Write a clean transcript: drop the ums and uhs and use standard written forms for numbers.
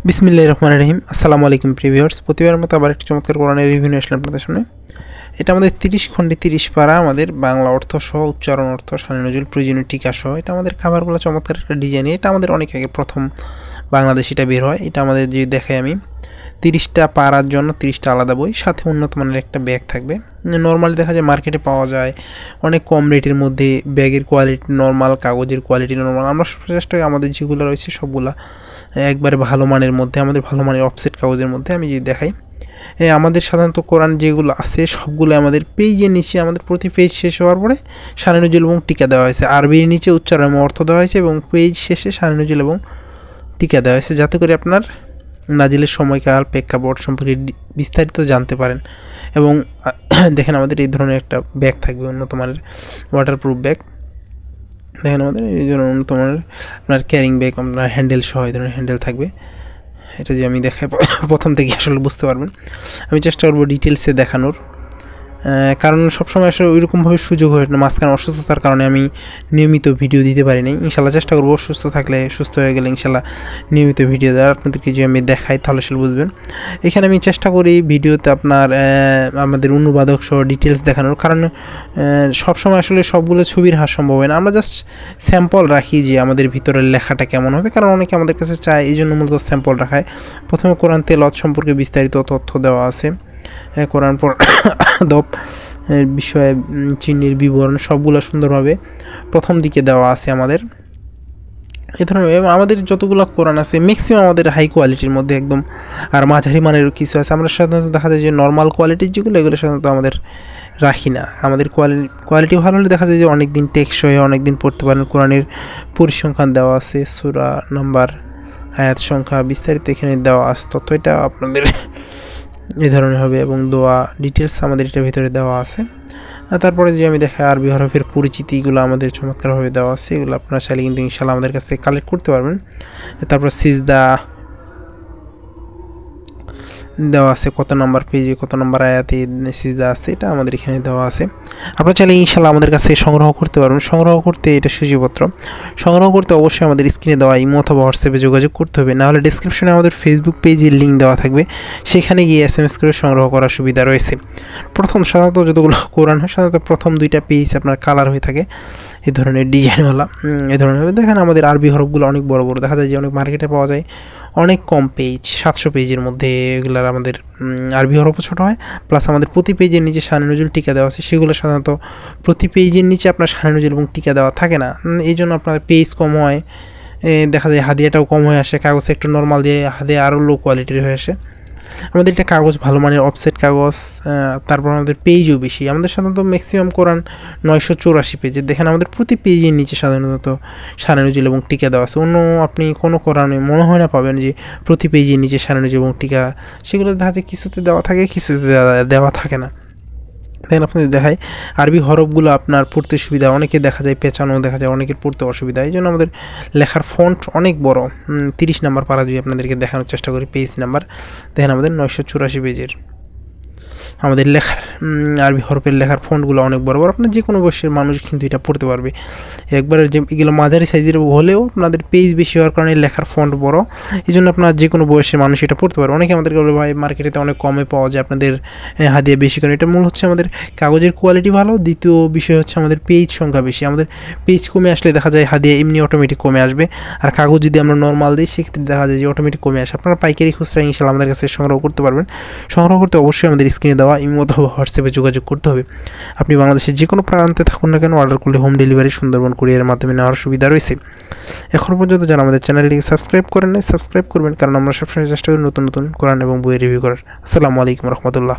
বিসমিল্লাহির রহমানির রহিম। আসসালামু আলাইকুম প্রিভিউয়ার্স, প্রতিবারের মতো আবার একটি চমৎকার কোরআনের রিভিউ নিয়ে আসলাম আপনাদের সামনে। এটা আমাদের 30 খণ্ডে 30 পারা, আমাদের বাংলা অর্থ সহ, উচ্চারণ অর্থ, শানে নজরুল, প্রয়োজনীয় টিকা সহ। এটা আমাদের খাবারগুলো চমৎকার একটা ডিজাইন। এটা আমাদের অনেক আগে প্রথম বাংলাদেশে এটা বের হয়। এটা আমাদের যে দেখাই আমি 30টা পারার জন্য 30টা আলাদা বই, সাথে উন্নত মানের একটা ব্যাগ থাকবে। নর্মালি দেখা যায় মার্কেটে পাওয়া যায় অনেক কম রেটের মধ্যে, ব্যাগের কোয়ালিটি নর্মাল, কাগজের কোয়ালিটি নর্মাল। আমরা চেষ্টা করি আমাদের যেগুলো রয়েছে সবগুলা একবারে ভালো মানের মধ্যে, আমাদের ভালো মানের অফসেট কাগজের মধ্যে আমি যদি দেখাই। আমাদের সাধারণত কোরআন যেগুলো আছে সবগুলো আমাদের পেজের নিচে, আমাদের প্রতি পেজ শেষ হওয়ার পরে শানে নজরুল এবং টিকা দেওয়া হয়েছে। আরবির নিচে উচ্চারণ এবং অর্থ দেওয়া হয়েছে এবং পেজ শেষে শানে নজরুল এবং টিকা দেওয়া হয়েছে, যাতে করে আপনার নাজিলের সময়কাল, প্রেক্ষাপট সম্পর্কে বিস্তারিত জানতে পারেন। এবং দেখেন আমাদের এই ধরনের একটা ব্যাগ থাকবে, উন্নত মানের ওয়াটারপ্রুফ ব্যাগ। দেখেন আমাদের এই জন্য উন্নত মানের আপনার ক্যারিং ব্যাগ, আপনার হ্যান্ডেল সহ এই ধরনের হ্যান্ডেল থাকবে। এটা যে আমি দেখাই প্রথম থেকে আসলে বুঝতে পারবেন। আমি চেষ্টা করবো ডিটেলসে দেখানোর, কারণ সবসময় আসলে ওইরকমভাবে সুযোগ হয়ে না, মাঝখানে অসুস্থতার কারণে আমি নিয়মিত ভিডিও দিতে পারিনি। ইনশাল্লাহ চেষ্টা করবো সুস্থ থাকলে, সুস্থ হয়ে গেলে ইনশাল্লাহ নিয়মিত ভিডিও দেওয়ার। আপনাদেরকে যে আমি দেখাই তাহলে আসলে বুঝবেন। এখানে আমি চেষ্টা করি ভিডিওতে আপনার আমাদের অনুবাদক সহ ডিটেলস দেখানোর, কারণ সবসময় আসলে সবগুলো ছবির হার সম্ভব হয় না। আমরা জাস্ট স্যাম্পল রাখি যে আমাদের ভিতরের লেখাটা কেমন হবে, কারণ অনেকে আমাদের কাছে চায়, এই জন্য মূলত স্যাম্পল রাখায়। প্রথমে কোরআন তেলাওয়াত সম্পর্কে বিস্তারিত তথ্য দেওয়া আছে, কোরআন পর আদব বিষয়ে চিহ্নের বিবরণ সবগুলো সুন্দরভাবে প্রথম দিকে দেওয়া আছে আমাদের। এ ধরনের আমাদের যতগুলো কোরআন আছে ম্যাক্সিমাম আমাদের হাই কোয়ালিটির মধ্যে একদম, আর মাঝারি মানের কিছু আছে। আমরা সাধারণত দেখা যায় যে নর্মাল কোয়ালিটির যেগুলো, এগুলো সাধারণত আমাদের রাখি না। আমাদের কোয়ালিটি ভালো হলে দেখা যায় যে অনেক দিন টেকসই, অনেক দিন পড়তে পারেন। কোরআনের পরিসংখ্যান দেওয়া আছে, সূরা নাম্বার, আয়াত সংখ্যা বিস্তারিত এখানে দেওয়া আছে। তথ্য এটা আপনাদের এই ধরনের হবে, এবং দোয়া ডিটেলস আমাদের এটার ভিতরে দেওয়া আছে। তারপরে যে আমি দেখাই আরবি হরফের পরিচিতিগুলো আমাদের চমৎকারভাবে দেওয়া আছে, এগুলো আপনারা চাইলে কিন্তু ইনশাল্লাহ আমাদের কাছ থেকে কালেক্ট করতে পারবেন। তারপর সিজদা দেওয়া আছে, কত নম্বর পেজে কত নম্বর আয়াতে সিজদা আছে, এটা আমাদের এখানে দেওয়া আছে। আপনারা চাইলে ইনশাল্লাহ আমাদের কাছ থেকে সংগ্রহ করতে পারবেন। সংগ্রহ করতে এটা সূচিপত্র সংগ্রহ করতে অবশ্যই আমাদের স্ক্রিনে দেওয়া ইমো অথবা হোয়াটসঅ্যাপে যোগাযোগ করতে হবে, নাহলে ডিসক্রিপশনে আমাদের ফেসবুক পেজের লিঙ্ক দেওয়া থাকবে, সেখানে গিয়ে SMS করে সংগ্রহ করার সুবিধা রয়েছে। প্রথম সাধারণত যতগুলো কোরআন হয় সাধারণত প্রথম 2টা পেজ আপনার কালার হয়ে থাকে, এই ধরনের ডিজাইনওয়ালা, এই ধরনের হবে। দেখেন আমাদের আরবি হরফগুলো অনেক বড় বড় দেখা যায়, যে অনেক মার্কেটে পাওয়া যায় অনেক কম পেজ, 700 পেজের মধ্যে। এগুলার আমাদের আরবি হরফও ছোটো হয়, প্লাস আমাদের প্রতি পেজের নিচে শানে নজরুল টিকা দেওয়া আছে। সেগুলো সাধারণত প্রতি পেজের নিচে আপনার শানে নজরুল এবং টিকা দেওয়া থাকে না, এই জন্য আপনার পেজ কম হয়, দেখা যায় হাদিয়াটাও কম হয়ে আসে। কাগজ একটু নর্মাল দিয়ে হাদিয়া আরও লো কোয়ালিটির হয়ে আসে। আমাদের এটা কাগজ ভালো মানের অফসেট কাগজ, তারপর আমাদের পেজও বেশি। আমাদের সাধারণত ম্যাক্সিমাম কোরআন 984 পেজের। দেখেন আমাদের প্রতি পেজের নিচে সাধারণত শানে নজরুল এবং টিকা দেওয়া আছে। অন্য আপনি কোনো কোরআনে মনে হয় না পাবেন যে প্রতি পেজের নিচে শানে নজরুল এবং টিকা, সেগুলো দেখা যায় কিছুতে দেওয়া থাকে, কিছুতে দেওয়া থাকে না। দেখেন আপনাদের দেখায় আরবি হরফগুলো আপনার পড়তে সুবিধা, অনেকে দেখা যায় পেঁচানো, দেখা যায় অনেকের পড়তে অসুবিধা। এই জন্য আমাদের লেখার ফন্ট অনেক বড়। 30 নাম্বার পারা যদি আপনাদেরকে দেখানোর চেষ্টা করি, পেজ নাম্বার দেখেন আমাদের 984 পেজের আমাদের লেখার আরবি হরফের লেখার ফন্টগুলো অনেক বড় বড়। আপনার যে কোনো বয়সের মানুষ কিন্তু এটা পড়তে পারবে। একবারে যে এগুলো মাঝারি সাইজের হলেও আপনাদের পেজ বেশি হওয়ার কারণে লেখার ফন্ট বড়, এই জন্য আপনার যে কোনো বয়সের মানুষ এটা পড়তে পারবে। অনেকে আমাদেরকে বলে ভাই মার্কেটেতে অনেক কমে পাওয়া যায়, আপনাদের হাদিয়া বেশি করে। এটা মূল হচ্ছে আমাদের কাগজের কোয়ালিটি ভালো, দ্বিতীয় বিষয় হচ্ছে আমাদের পেজ সংখ্যা বেশি। আমাদের পেজ কমে আসলে দেখা যায় হাদিয়া এমনি অটোমেটিক কমে আসবে, আর কাগজ যদি আমরা নর্মাল দিই সেক্ষেত্রে দেখা যায় যে অটোমেটিক কমে আসে। আপনারা পাইকারি খুচরা ইনশাল্লাহ আমাদের কাছে সংগ্রহ করতে পারবেন। সংগ্রহ করতে অবশ্যই আমাদের স্ক্রিনে দেওয়া ইমো অথবা হোয়াটসঅ্যাপে যোগাযোগ করতে হবে। আপনি বাংলাদেশের যে কোনো প্রান্তে থাকুন না কেন, অর্ডার করলে হোম ডেলিভারি সুন্দরবন কুরিয়ারের মাধ্যমে নেওয়ার সুবিধা রয়েছে। এখনও পর্যন্ত যারা আমাদের চ্যানেলটিকে সাবস্ক্রাইব করেন নাই, সাবস্ক্রাইব করবেন, কারণ আমরা সবসময় চেষ্টা করি নতুন নতুন কোরআন এবং বইয়ের রিভিউ করার। আসসালামু আলাইকুম রহমতুল্লাহ।